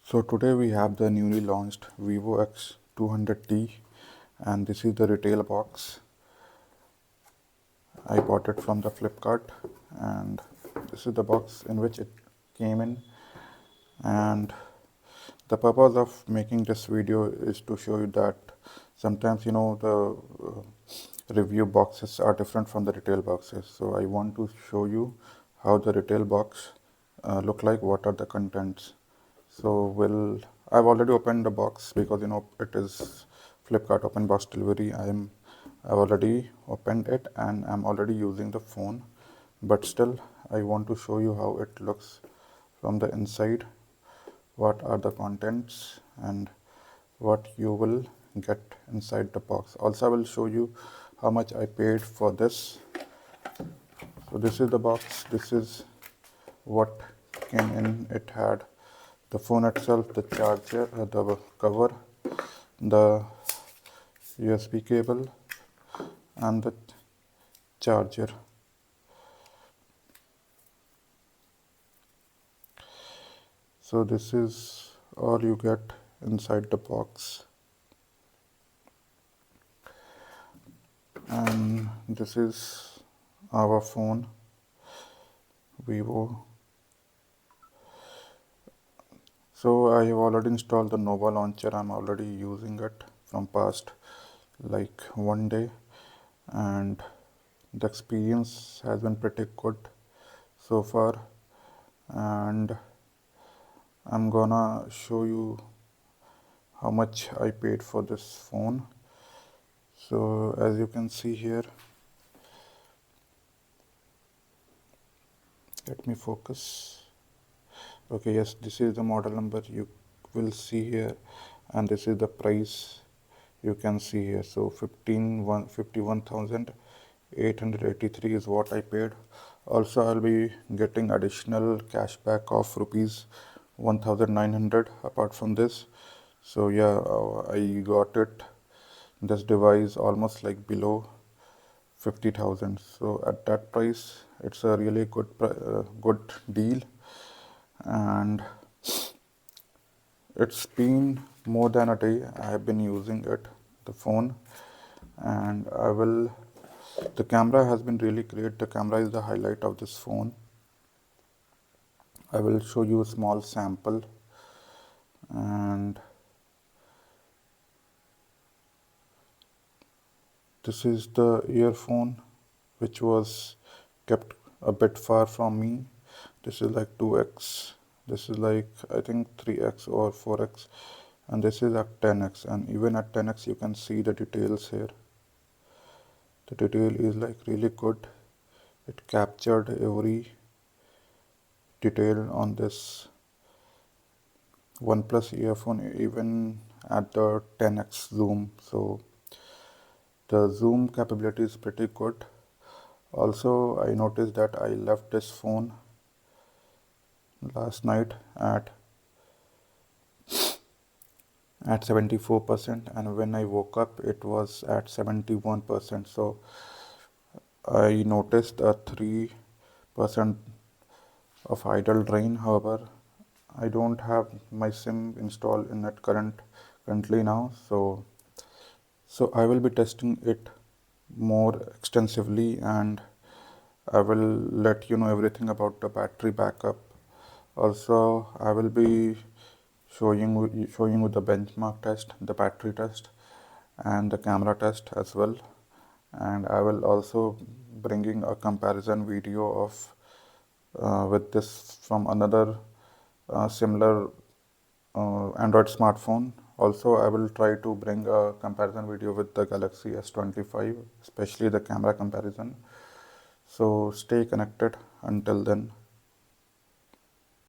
So today we have the newly launched Vivo X200T, and this is the retail box. I bought it from the Flipkart, and this is the box in which it came in. And the purpose of making this video is to show you that sometimes the review boxes are different from the retail boxes. So I want to show you how the retail box look like, what are the contents. So I've already opened the box because it is Flipkart open box delivery. I've already opened it and I'm already using the phone, but still I want to show you how it looks from the inside, what are the contents and what you will get inside the box. Also I will show you how much I paid for this. So this is the box, this is what came in. It had the phone itself, the charger, the cover, the USB cable and the charger. So this is all you get inside the box, and this is our phone, Vivo. So I have already installed the Nova launcher. I'm already using it from past like one day, and the experience has been pretty good so far, and I'm gonna show you how much I paid for this phone. So as you can see here, let me focus. Okay, yes, this is the model number you will see here, and this is the price you can see here. So 51,883 is what I paid. Also I'll be getting additional cashback of rupees 1,900 apart from this. So yeah, I got this device almost like below 50,000. So at that price it's a really good deal, and it's been more than a day I have been using the phone, and the camera has been really great. The camera is the highlight of this phone. I will show you a small sample, and this is the earphone which was kept a bit far from me. This is like 2x, this is like I think 3x or 4x, and this is at 10x, and even at 10x you can see the details here. The detail is like really good. It captured every detail on this OnePlus earphone, even at the 10x zoom. So the zoom capability is pretty good. Also I noticed that I left this phone last night at 74%, and when I woke up it was at 71%. So I noticed a 3% of idle drain. However, I don't have my SIM installed in it currently now, so I will be testing it more extensively, and I will let you know everything about the battery backup. Also I will be showing you the benchmark test, the battery test and the camera test as well, and I will also bringing a comparison video of with this from another similar Android smartphone. Also I will try to bring a comparison video with the Galaxy S25, especially the camera comparison. So stay connected until then.